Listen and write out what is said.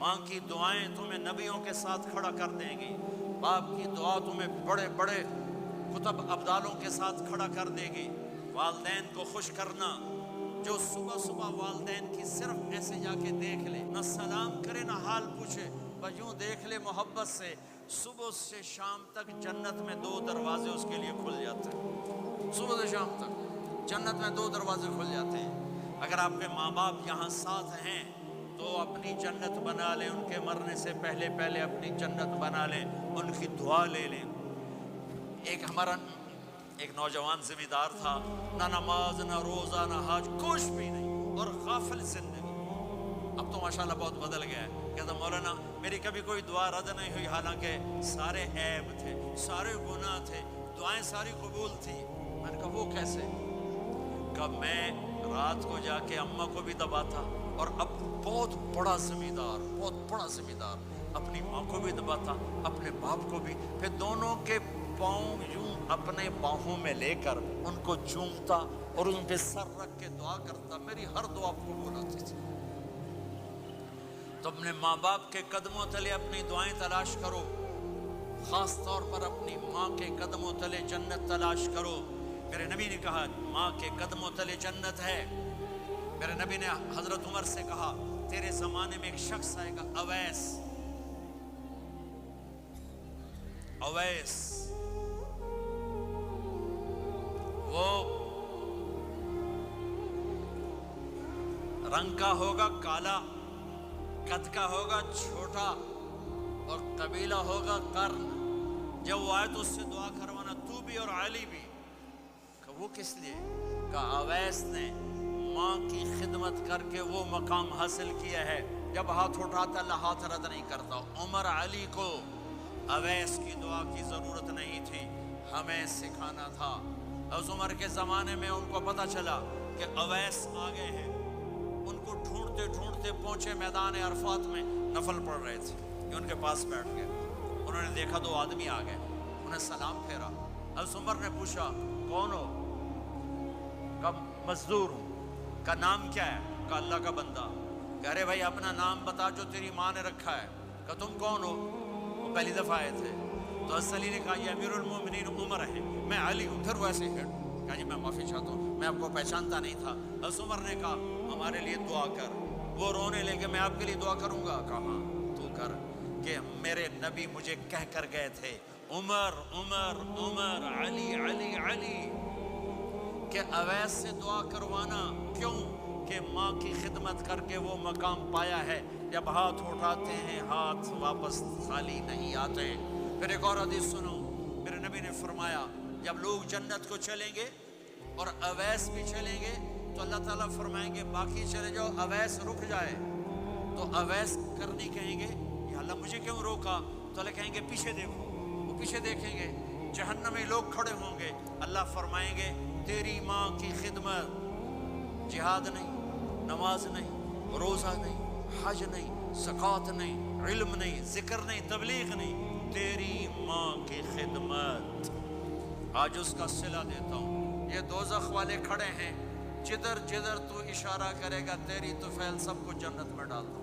ماں کی دعائیں تمہیں نبیوں کے ساتھ کھڑا کر دیں گی، باپ کی دعا تمہیں بڑے بڑے کتب ابدالوں کے ساتھ کھڑا کر دے گی۔ والدین کو خوش کرنا، جو صبح صبح والدین کی صرف ایسے جا کے دیکھ لے، نہ سلام کرے نہ حال پوچھے، بس یوں دیکھ لے محبت سے، صبح سے شام تک جنت میں 2 دروازے اس کے لیے کھل جاتے ہیں۔ صبح سے شام تک جنت میں 2 دروازے کھل جاتے ہیں۔ اگر آپ کے ماں باپ یہاں ساتھ ہیں تو اپنی جنت بنا لیں، ان کے مرنے سے پہلے پہلے اپنی جنت بنا لیں، ان کی دعا لے لیں۔ ہمارا ایک نوجوان زمیندار تھا، نہ نماز نہ روزہ نہ حج، کچھ بھی نہیں، اور غافل زندگی۔ اب تو ماشاءاللہ بہت بدل گیا ہے۔ کہتا مولانا میری کبھی کوئی دعا رد نہیں ہوئی، حالانکہ سارے عیب تھے، سارے گناہ تھے، دعائیں ساری قبول تھی۔ میں نے کہا وہ کیسے؟ کہ میں رات کو جا کے اماں کو بھی دباتا، اور اب بہت بڑا زمیندار اپنی ماں کو بھی دباتا، اپنے باپ کو بھی، پھر دونوں کے پاؤں یوں اپنے باہوں میں لے کر ان کو چومتا اور ان پہ سر رکھ کے دعا کرتا، میری ہر دعا قبول ہوتی تھی۔ تو اپنے ماں باپ کے قدموں تلے اپنی دعائیں تلاش کرو، خاص طور پر اپنی ماں کے قدموں تلے جنت تلاش کرو۔ میرے نبی نے کہا ماں کے قدموں تلے جنت ہے۔ میرے نبی نے حضرت عمر سے کہا تیرے زمانے میں ایک شخص آئے گا، اویس، وہ رنگ کا ہوگا کالا، قد کا ہوگا چھوٹا، اور قبیلہ ہوگا قرن۔ جب وہ آئے تو اس سے دعا کروانا، تو بھی اور علی بھی۔ کہ وہ کس لیے؟ کہ اویس نے ماں کی خدمت کر کے وہ مقام حاصل کیا ہے، جب ہاتھ اٹھاتا اللہ ہاتھ رد نہیں کرتا۔ عمر علی کو اویس کی دعا کی ضرورت نہیں تھی، ہمیں سکھانا تھا۔ اس عمر کے زمانے میں ان کو پتہ چلا کہ اویس آگے ہیں، ان کو ڈھونڈتے ڈھونڈتے پہنچے میدان عرفات میں، نفل پڑھ رہے تھے، یہ ان کے پاس بیٹھ گئے۔ انہوں نے دیکھا 2 آدمی آ گئے، انہیں سلام پھیرا۔ اس عمر نے پوچھا کون ہو؟ کہ مزدور ہوں۔ کا نام کیا ہے؟ کہ اللہ کا بندہ۔ کہ ارے بھائی اپنا نام بتا جو تیری ماں نے رکھا ہے۔ کہ تم کون ہو؟ وہ پہلی دفعہ آئے تھے۔ تو حضرت علی نے کہا یہ امیر المومنین عمر ہے، میں علی ہوں۔ پھر وہ ایسے کہا جی میں معافی چاہتا ہوں، میں آپ کو پہچانتا نہیں تھا۔ حضرت عمر نے کہا ہمارے لیے دعا کر۔ وہ رونے لگے میں آپ کے لیے دعا کروں گا؟ کہا ہاں تو کر، کہ میرے نبی مجھے کہہ کر گئے تھے عمر عمر عمر، علی علی علی، کہ اویس سے دعا کروانا۔ کیوں؟ کہ ماں کی خدمت کر کے وہ مقام پایا ہے، جب ہاتھ اٹھاتے ہیں ہاتھ واپس خالی نہیں آتے۔ پھر ایک اور حدیث سنو، میرے نبی نے فرمایا جب لوگ جنت کو چلیں گے اور اویس بھی چلیں گے تو اللہ تعالیٰ فرمائیں گے باقی چلے جاؤ، اویس رک جائے۔ تو اویس کرنی کہیں گے یا اللہ مجھے کیوں روکا؟ تو اللہ کہیں گے پیچھے دیکھو، وہ پیچھے دیکھیں گے، جہنم میں لوگ کھڑے ہوں گے، اللہ فرمائیں گے تیری ماں کی خدمت، جہاد نہیں، نماز نہیں، روزہ نہیں، حج نہیں، زکوٰۃ نہیں، علم نہیں، ذکر نہیں، تبلیغ نہیں، تیری ماں کی خدمت۔ آج اس کا صلہ دیتا ہوں۔ یہ دوزخ والے کھڑے ہیں، جدھر جدھر تو اشارہ کرے گا تیری طفیل سب کو جنت میں ڈال دو۔